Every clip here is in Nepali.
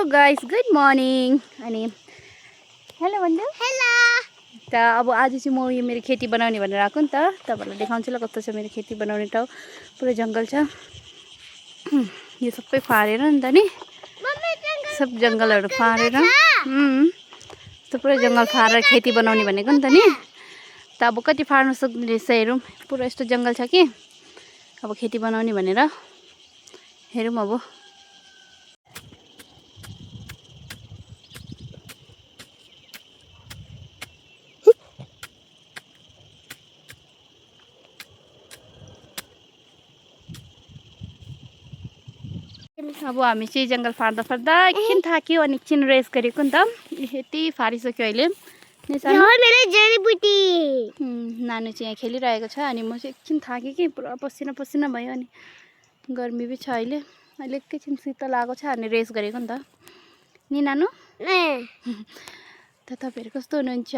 Guys, good morning. अनि हेलो भन्नु। हेलो। त अब आज चाहिँ म यो मेरो खेती बनाउने भनेर आएको नि त। तपाईँहरूलाई देखाउँछु ल कस्तो छ मेरो खेती बनाउने ठाउँ। पुरै जङ्गल छ। यो सबै फारेर नि त नि सब जङ्गलहरू फारेर त पुरै जङ्गल फारेर खेती बनाउने भनेको नि त नि। त अब कति फार्न सक्ने रहेछ हेरौँ। पुरा यस्तो जङ्गल छ कि अब खेती बनाउने भनेर हेरौँ अब। अब हामी चाहिँ जङ्गल फार्दा फार्दा एकछिन थाक्यो अनि एकछिन रेस्ट गरेको नि त। यति फारिसक्यो अहिले। नानु चाहिँ यहाँ खेलिरहेको छ अनि म चाहिँ एकछिन थाकेँ कि पुरा पसिना पसिना भयो अनि गर्मी पनि छ अहिले। अहिले एकैछिन शीतल आएको छ अनि रेस्ट गरेको नि त नि नानु। त तपाईँहरू कस्तो हुनुहुन्छ?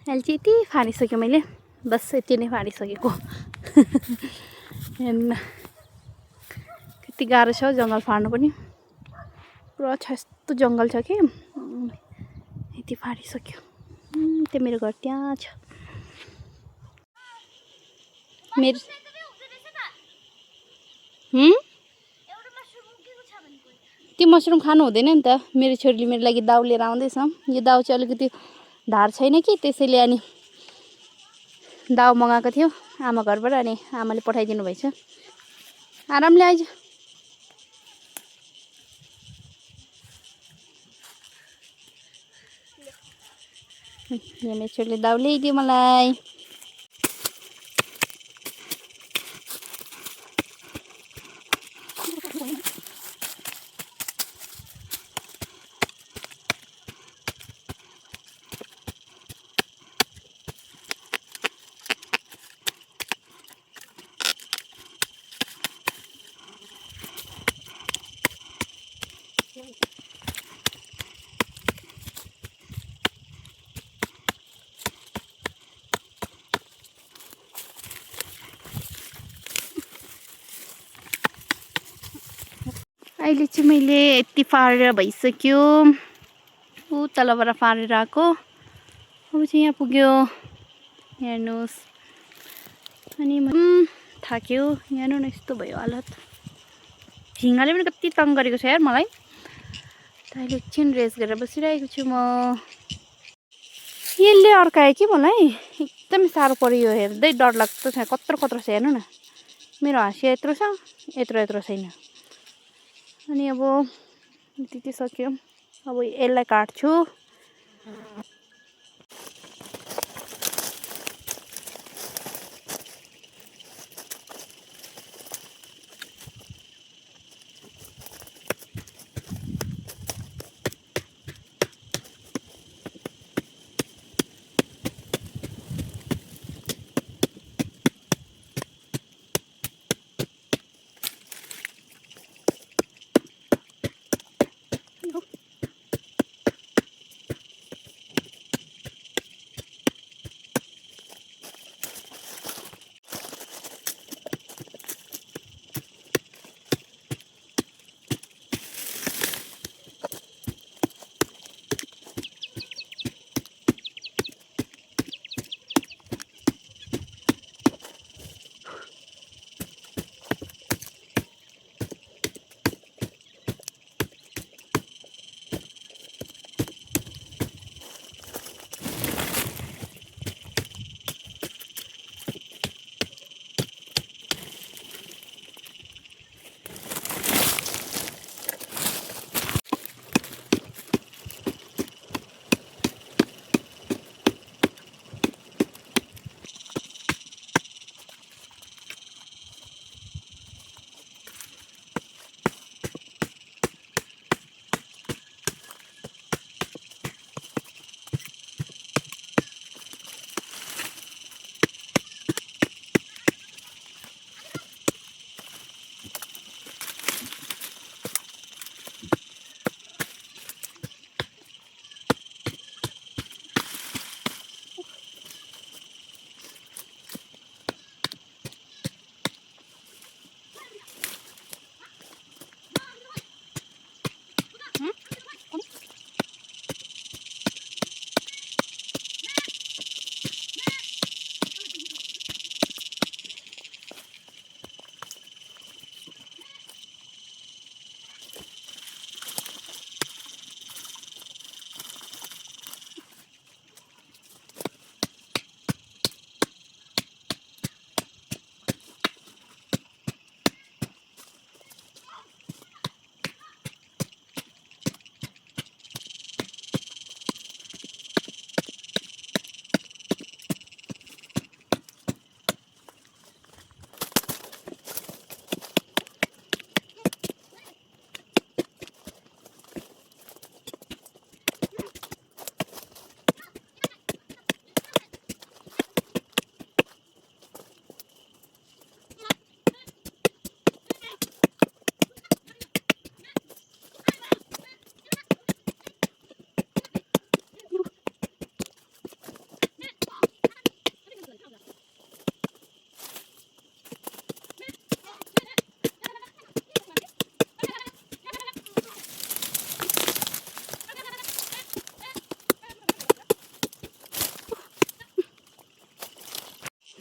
अहिले चाहिँ यति फारिसक्यो मैले, बस यति नै फारिसकेको। हेर्न कति गाह्रो छ जङ्गल फार्नु पनि। पुरा छ यस्तो जङ्गल छ कि यति फारिसक्यो। त्यो मेरो घर त्यहाँ छ। मेरो त्यो मसरुम खानु हुँदैन नि त। मेरो छोरीले मेरो लागि दाउ लिएर आउँदैछ। यो दाउ चाहिँ अलिकति धार छैन कि त्यसैले अनि दाउ मगाएको थियो आमा घरबाट अनि आमाले पठाइदिनु भएछ। आरामले आइज। मेरो छोरीले दाउ ल्याइदियो मलाई। अहिले चाहिँ मैले यति फारेर भइसक्यो। ऊ तलबाट फारेर आएको। अब चाहिँ यहाँ पुग्यो हेर्नुहोस्। अनि थाक्यो। हेर्नु न यस्तो भयो हालत। झिँगाले पनि कति तङ गरेको छ यार मलाई। त अहिले एकछिन रेस्ट गरेर बसिरहेको छु म। यसले अड्कायो कि मलाई। एकदमै साह्रो पऱ्यो यो हेर्दै डरलाग्दो छ। कत्रो कत्रो छ हेर्नु न। मेरो हाँसिया यत्रो छ, यत्रो यत्रो छैन। अनि अब त्यति सक्यो। अब यसलाई काट्छु।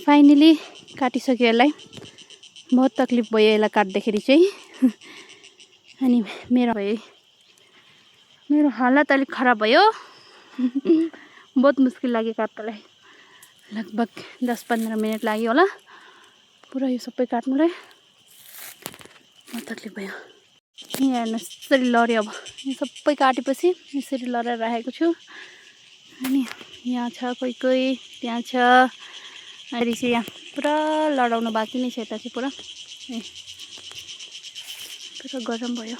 फाइनली काटिसक्यो यसलाई। बहुत तकलिफ भयो यसलाई काट्दाखेरि चाहिँ। अनि मेरो हालत अलिक खराब भयो। बहुत मुस्किल लाग्यो काट्नलाई। लगभग 10-15 मिनट लाग्यो होला पुरा यो सबै काट्नुलाई। बहुत तकलिफ भयो। यहाँ हेर्नुहोस् यसरी लड्यो। अब यो सबै काटेपछि यसरी लडाएर राखेको छु। अनि यहाँ छ कोही त्यहाँ छ। अनि चाहिँ यहाँ पुरा लडाउनु बाँकी नै छ। यता चाहिँ पुरा गरम भयो।